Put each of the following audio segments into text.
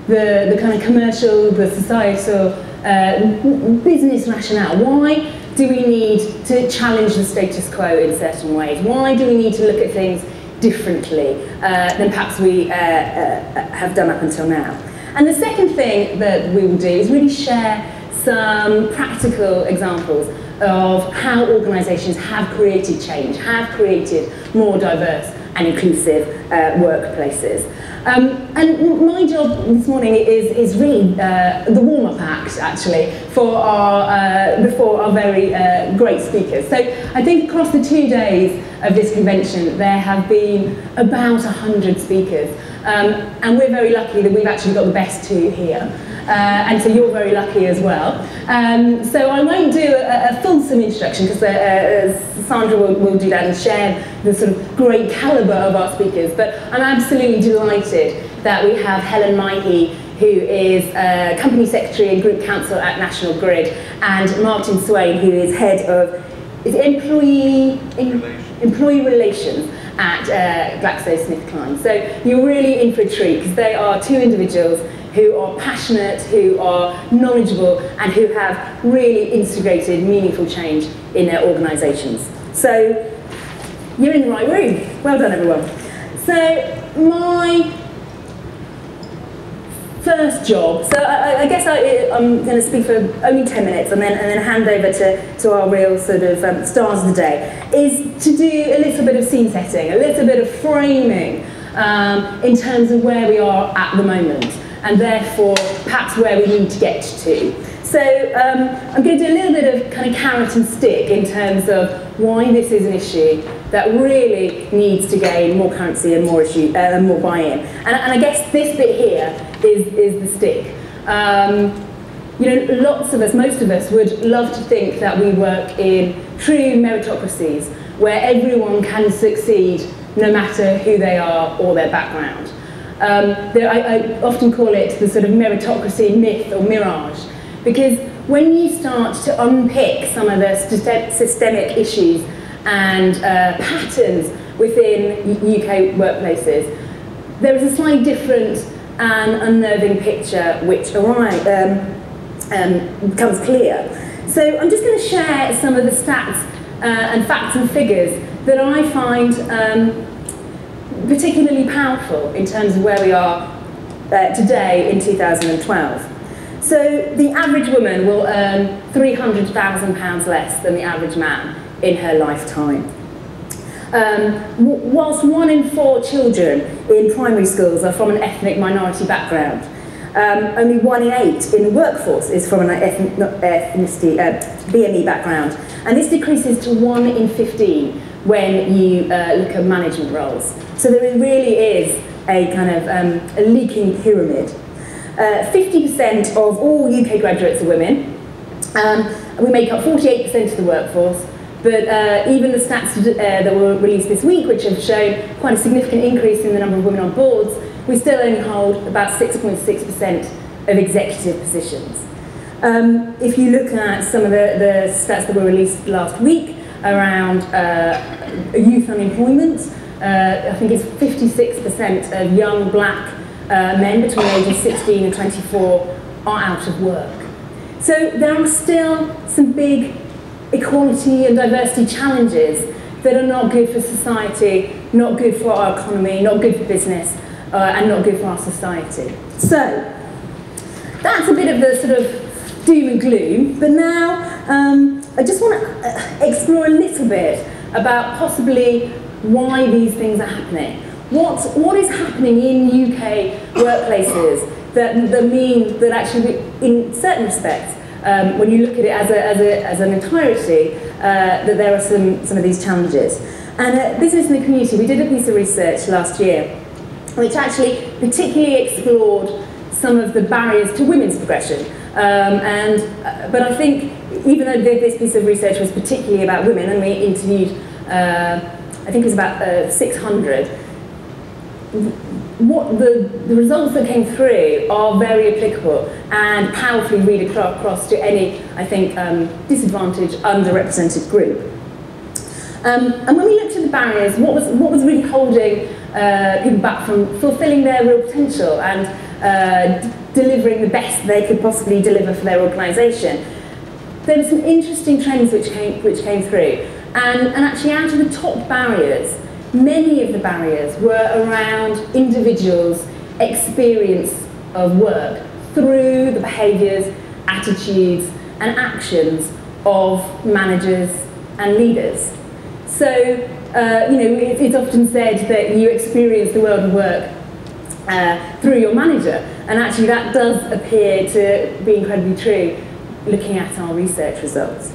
the kind of commercial, the societal, business rationale. Why do we need to challenge the status quo in certain ways? Why do we need to look at things differently than perhaps we have done up until now? And the second thing that we will do is really share some practical examples of how organisations have created change, have created more diverse and inclusive workplaces. And my job this morning is really the warm-up act, actually, for before our very great speakers. So I think across the 2 days of this convention, there have been about 100 speakers. And we're very lucky that we've actually got the best 2 here. And so you're very lucky as well. So I won't do a fulsome introduction because Sandra will do that and share the sort of great calibre of our speakers. But I'm absolutely delighted that we have Helen Maihey, who is Company Secretary and Group Counsel at National Grid, and Martin Swain, who is Head of Employee Relations at GlaxoSmithKline. So you're really in for a treat because they are 2 individuals who are passionate, who are knowledgeable, and who have really integrated meaningful change in their organisations. So you're in the right room. Well done, everyone. So my first job, so I guess I'm going to speak for only 10 minutes and then hand over to our real sort of stars of the day, is to do a little bit of scene setting, a little bit of framing in terms of where we are at the moment, and therefore perhaps where we need to get to. So I'm going to do a little bit of kind of carrot and stick in terms of why this is an issue that really needs to gain more currency and more buy-in. And I guess this bit here is the stick. You know, lots of us, most of us, would love to think that we work in true meritocracies where everyone can succeed no matter who they are or their background. I often call it the sort of meritocracy myth or mirage, because when you start to unpick some of the systemic issues and patterns within UK workplaces, there is a slightly different and unnerving picture which becomes clear. So I'm just going to share some of the stats and facts and figures that I find particularly powerful in terms of where we are today in 2012. So the average woman will earn £300,000 less than the average man in her lifetime. Whilst 1 in 4 children in primary schools are from an ethnic minority background, only 1 in 8 in the workforce is from an ethnicity, BME background. And this decreases to 1 in 15 when you look at management roles. So there really is a kind of a leaking pyramid. 50% of all UK graduates are women. We make up 48% of the workforce, but even the stats that were released this week, which have shown quite a significant increase in the number of women on boards, we still only hold about 6.6% of executive positions. If you look at some of the stats that were released last week around youth unemployment, I think it's 56% of young black men between the ages 16 and 24 are out of work. So there are still some big equality and diversity challenges that are not good for society, not good for our economy, not good for business, and not good for our society. So that's a bit of the sort of doom and gloom, but now I just want to explore a little bit about possibly why these things are happening. What is happening in UK workplaces that mean that actually, in certain respects, when you look at it as an entirety, that there are some of these challenges. And at Business in the Community, we did a piece of research last year which actually particularly explored some of the barriers to women's progression. But I think, even though this piece of research was particularly about women, and we interviewed, I think it was about 600, what the results that came through are very applicable and powerfully read across to any, I think, disadvantaged, underrepresented group. And when we looked at the barriers, what was really holding people back from fulfilling their real potential and delivering the best they could possibly deliver for their organisation, there were some interesting trends which came through. And actually out of the top barriers, many of the barriers were around individuals' experience of work through the behaviours, attitudes and actions of managers and leaders. So, it's often said that you experience the world of work through your manager, and actually that does appear to be incredibly true looking at our research results.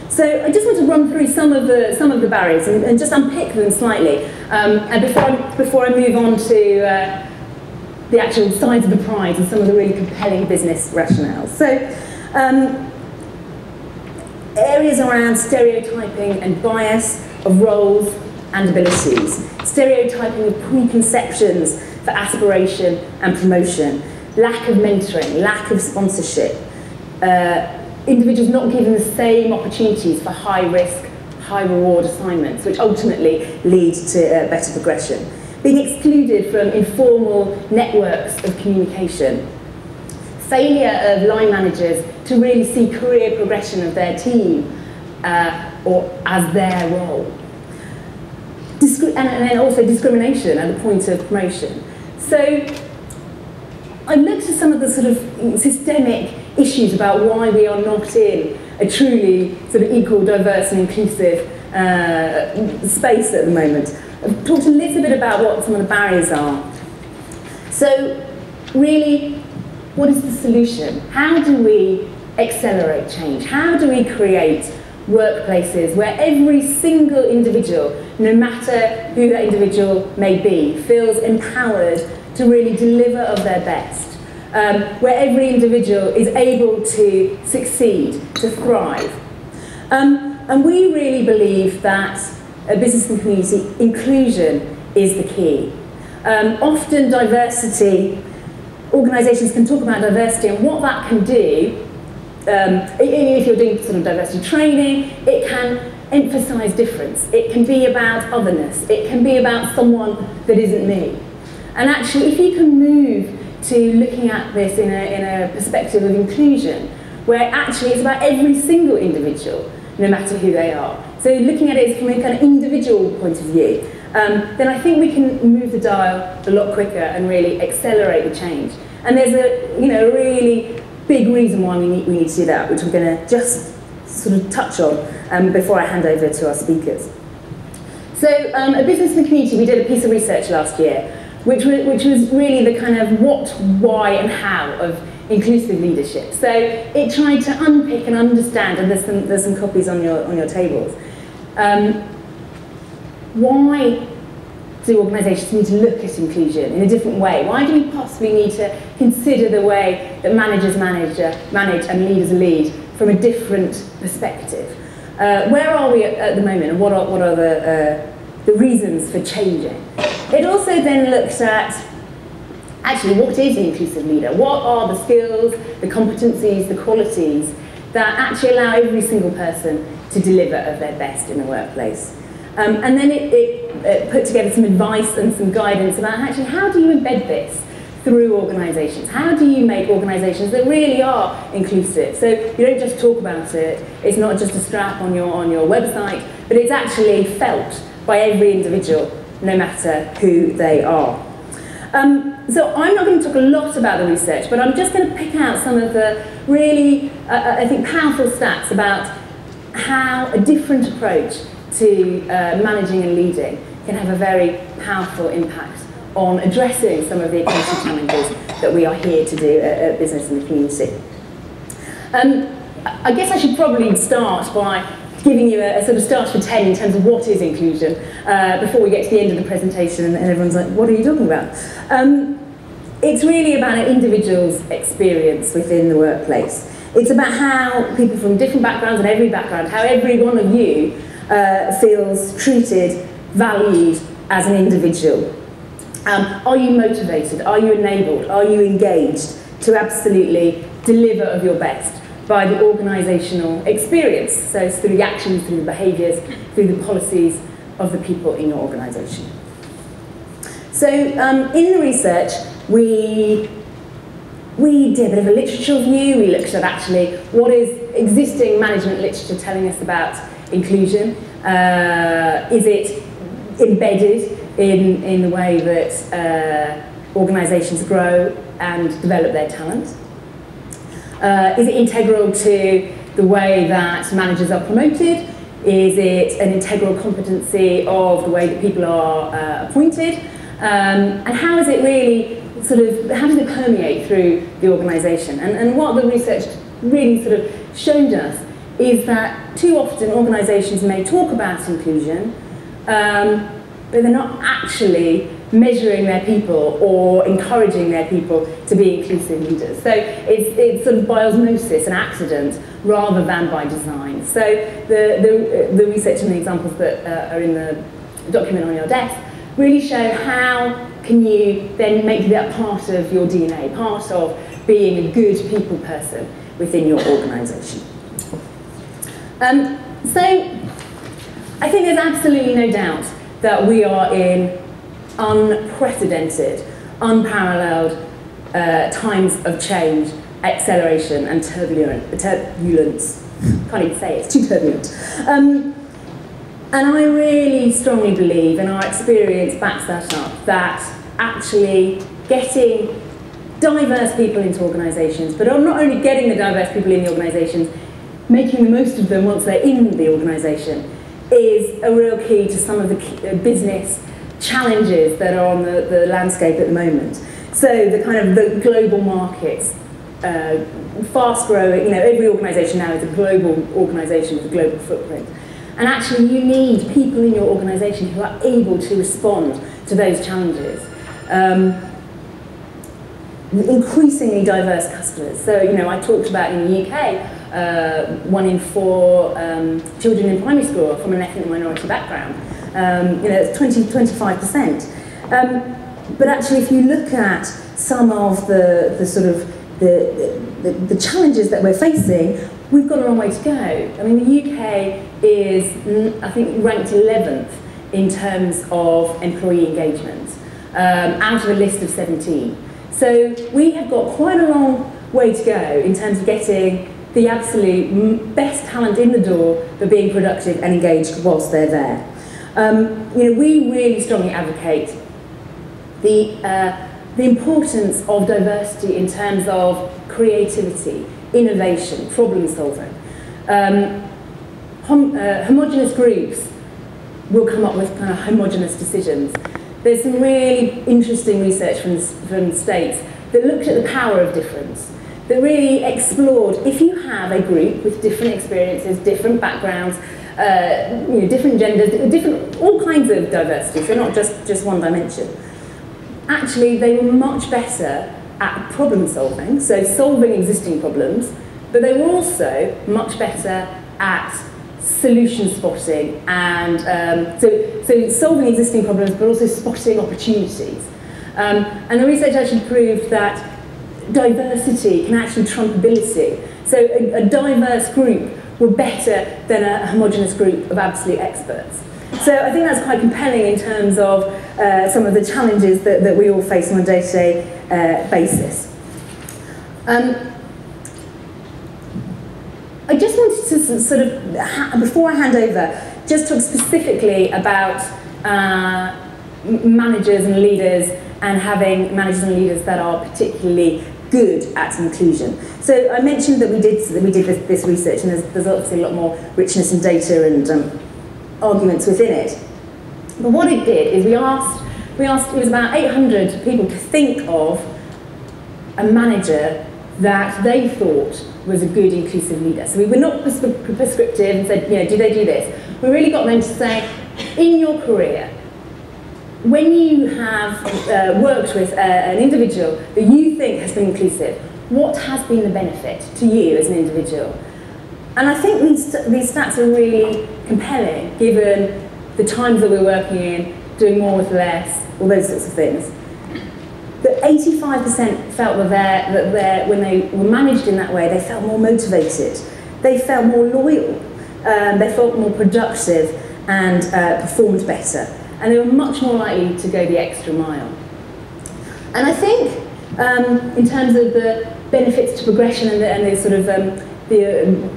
So I just want to run through some of the barriers and just unpick them slightly, and before I move on to the actual sides of the prize and some of the really compelling business rationales. So areas around stereotyping and bias of roles and abilities, stereotyping of preconceptions for aspiration and promotion, lack of mentoring, lack of sponsorship, individuals not given the same opportunities for high risk, high reward assignments, which ultimately lead to better progression, being excluded from informal networks of communication, failure of line managers to really see career progression of their team or as their role, and then also discrimination at the point of promotion. So I looked at some of the sort of systemic issues about why we are not in a truly sort of equal, diverse and inclusive space at the moment. I've talked a little bit about what some of the barriers are. So really, what is the solution? How do we accelerate change? How do we create workplaces where every single individual, no matter who that individual may be, feels empowered to really deliver of their best? Where every individual is able to succeed, to thrive. And we really believe that business and community inclusion is the key. Often diversity, organisations can talk about diversity and what that can do. If you're doing sort of diversity training, it can emphasise difference. It can be about otherness. It can be about someone that isn't me. And actually, if you can move to looking at this in a perspective of inclusion, where actually it's about every single individual, no matter who they are. So looking at it from a kind of individual point of view, then I think we can move the dial a lot quicker and really accelerate the change. And there's a really big reason why we need to do that, which I'm going to just sort of touch on before I hand over to our speakers. So at Business and Community, we did a piece of research last year, which was really the kind of what, why and how of inclusive leadership. So it tried to unpick and understand, and there's some copies on your tables. Why do organisations need to look at inclusion in a different way? Why do we possibly need to consider the way that managers manage and leaders lead from a different perspective? Where are we at the moment, and what are the reasons for changing? It also then looks at, actually, what is an inclusive leader? What are the skills, the competencies, the qualities that actually allow every single person to deliver of their best in the workplace? And then it put together some advice and some guidance about actually how do you embed this through organisations? How do you make organisations that really are inclusive? So you don't just talk about it, it's not just a strap on your website, but it's actually felt by every individual, no matter who they are. So I'm not going to talk a lot about the research, but I'm just going to pick out some of the really, I think, powerful stats about how a different approach to managing and leading can have a very powerful impact on addressing some of the equality challenges that we are here to do at Business and the Community. I guess I should probably start by giving you a sort of start for 10 in terms of what is inclusion, before we get to the end of the presentation and everyone's like, what are you talking about? It's really about an individual's experience within the workplace. It's about how people from different backgrounds and every background, how every one of you feels treated, valued as an individual. Are you motivated? Are you enabled? Are you engaged to absolutely deliver of your best by the organisational experience? So it's through the actions, through the behaviours, through the policies of the people in your organisation. So in the research, we we did a bit of a literature review. We looked at actually what is existing management literature telling us about inclusion. Is it embedded in the way that organisations grow and develop their talent? Is it integral to the way that managers are promoted? Is it an integral competency of the way that people are appointed? And how is it really how does it permeate through the organisation? And what the research really sort of showed us is that too often organisations may talk about inclusion, but they're not actually measuring their people or encouraging their people to be inclusive leaders. So it's sort of by osmosis, an accident, rather than by design. So the research and the examples that are in the document on your desk really show how can you then make that part of your DNA, part of being a good people person within your organisation. So I think there's absolutely no doubt that we are in unprecedented, unparalleled times of change, acceleration and turbulence. Can't even say it, it's too turbulent. And I really strongly believe, and our experience backs that up, that actually getting diverse people into organisations, but not only getting the diverse people in the organisations, making the most of them once they're in the organisation, is a real key to some of the business challenges that are on the landscape at the moment. So the kind of the global markets, fast growing, every organisation now is a global organisation with a global footprint. And actually you need people in your organisation who are able to respond to those challenges. Increasingly diverse customers. So, I talked about in the UK, 1 in 4 children in primary school are from an ethnic minority background. It's 25%. But actually, if you look at some of the challenges that we're facing, we've got a long way to go. I mean, the UK is, I think, ranked 11th in terms of employee engagement, out of a list of 17. So we have got quite a long way to go in terms of getting the absolute best talent in the door, but being productive and engaged whilst they're there. We really strongly advocate the importance of diversity in terms of creativity, innovation, problem solving. Homogenous groups will come up with kind of homogenous decisions. There's some really interesting research from the States that looked at the power of difference, that really explored if you have a group with different experiences, different backgrounds, different genders, all kinds of diversity, so not just one dimension. Actually, they were much better at problem solving, so solving existing problems, but they were also much better at solution spotting and so solving existing problems, but also spotting opportunities. And the research actually proved that diversity can actually trump ability. So a diverse group were better than a homogenous group of absolute experts. So I think that's quite compelling in terms of some of the challenges that we all face on a day-to-day basis. I just wanted to sort of, before I hand over, just talk specifically about managers and leaders and having managers and leaders that are particularly good at inclusion. So I mentioned that we did this research, and there's obviously a lot more richness and data and arguments within it. But what it did is we asked, it was about 800 people to think of a manager that they thought was a good inclusive leader. So we were not prescriptive and said, do they do this? We really got them to say, in your career, when you have worked with an individual that you think has been inclusive, what has been the benefit to you as an individual? And I think these stats are really compelling, given the times that we're working in, doing more with less, all those sorts of things. That 85% felt that when they were managed in that way, they felt more motivated, they felt more loyal, they felt more productive and performed better. And they were much more likely to go the extra mile. And I think in terms of the benefits to progression and the sort of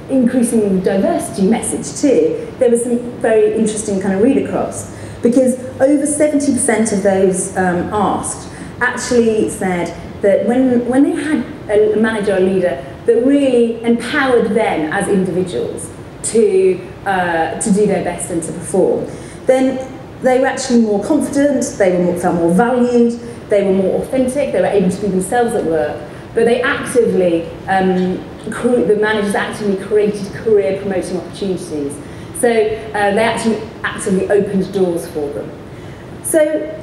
increasing diversity message too, there was some very interesting kind of read across, because over 70% of those asked actually said that when they had a manager or leader that really empowered them as individuals to do their best and to perform, then they were actually more confident, felt more valued, they were more authentic, they were able to be themselves at work, but they actively, the managers actively created career promoting opportunities. So they actually actively opened doors for them. So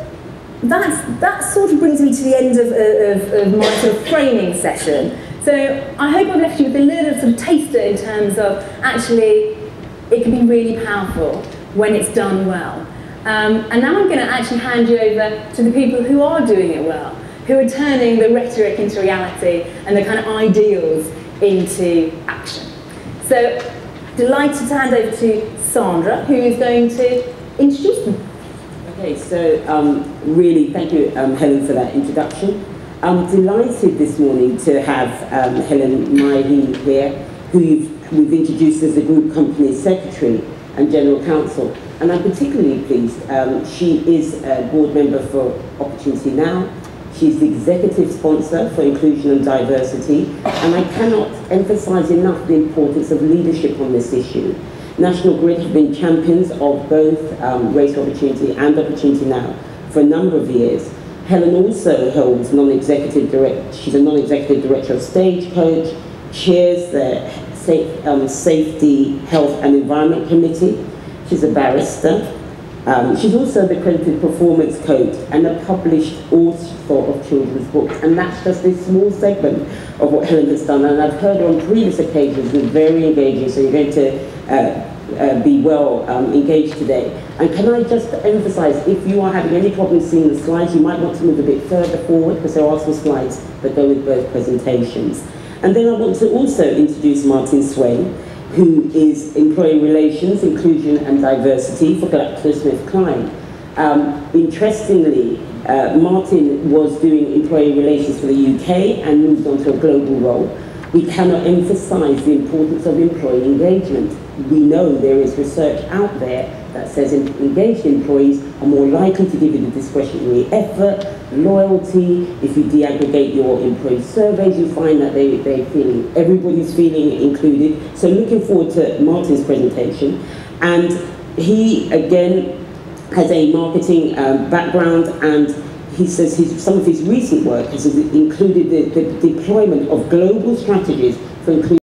that sort of brings me to the end of my sort of framing session. So I hope I've left you with a little sort of taster in terms of actually it can be really powerful when it's done well. And now I'm going to actually hand you over to the people who are doing it well, who are turning the rhetoric into reality and the kind of ideals into action. So delighted to hand over to Sandra, who is going to introduce them. Okay, so really thank you, Helen, for that introduction. I'm delighted this morning to have Helen Mahi here, who we've introduced as the Group Company Secretary and General Counsel. And I'm particularly pleased. She is a board member for Opportunity Now. She's the executive sponsor for inclusion and diversity. And I cannot emphasize enough the importance of leadership on this issue. National Grid have been champions of both Race Opportunity and Opportunity Now for a number of years. Helen also holds she's a non-executive director of Stagecoach, chairs the Safety, Health and Environment Committee. She's a barrister. She's also the accredited performance coach and a published author of children's books. And that's just a small segment of what Helen has done. And I've heard her on previous occasions with very engaging, so you're going to be well engaged today. And can I just emphasize, if you are having any problems seeing the slides, you might want to move a bit further forward, because there are some slides that go with both presentations. And then I want to also introduce Martin Swain, who is Employee Relations, Inclusion and Diversity for GlaxoSmithKline. Interestingly, Martin was doing employee relations for the UK and moved on to a global role. We cannot emphasize the importance of employee engagement. We know there is research out there that says engaged employees are more likely to give you the discretionary effort, loyalty. If you de-aggregate your employee surveys, you find that everybody's feeling included. So looking forward to Martin's presentation. And he, again, has a marketing background, and he says some of his recent work has included the deployment of global strategies for inclusion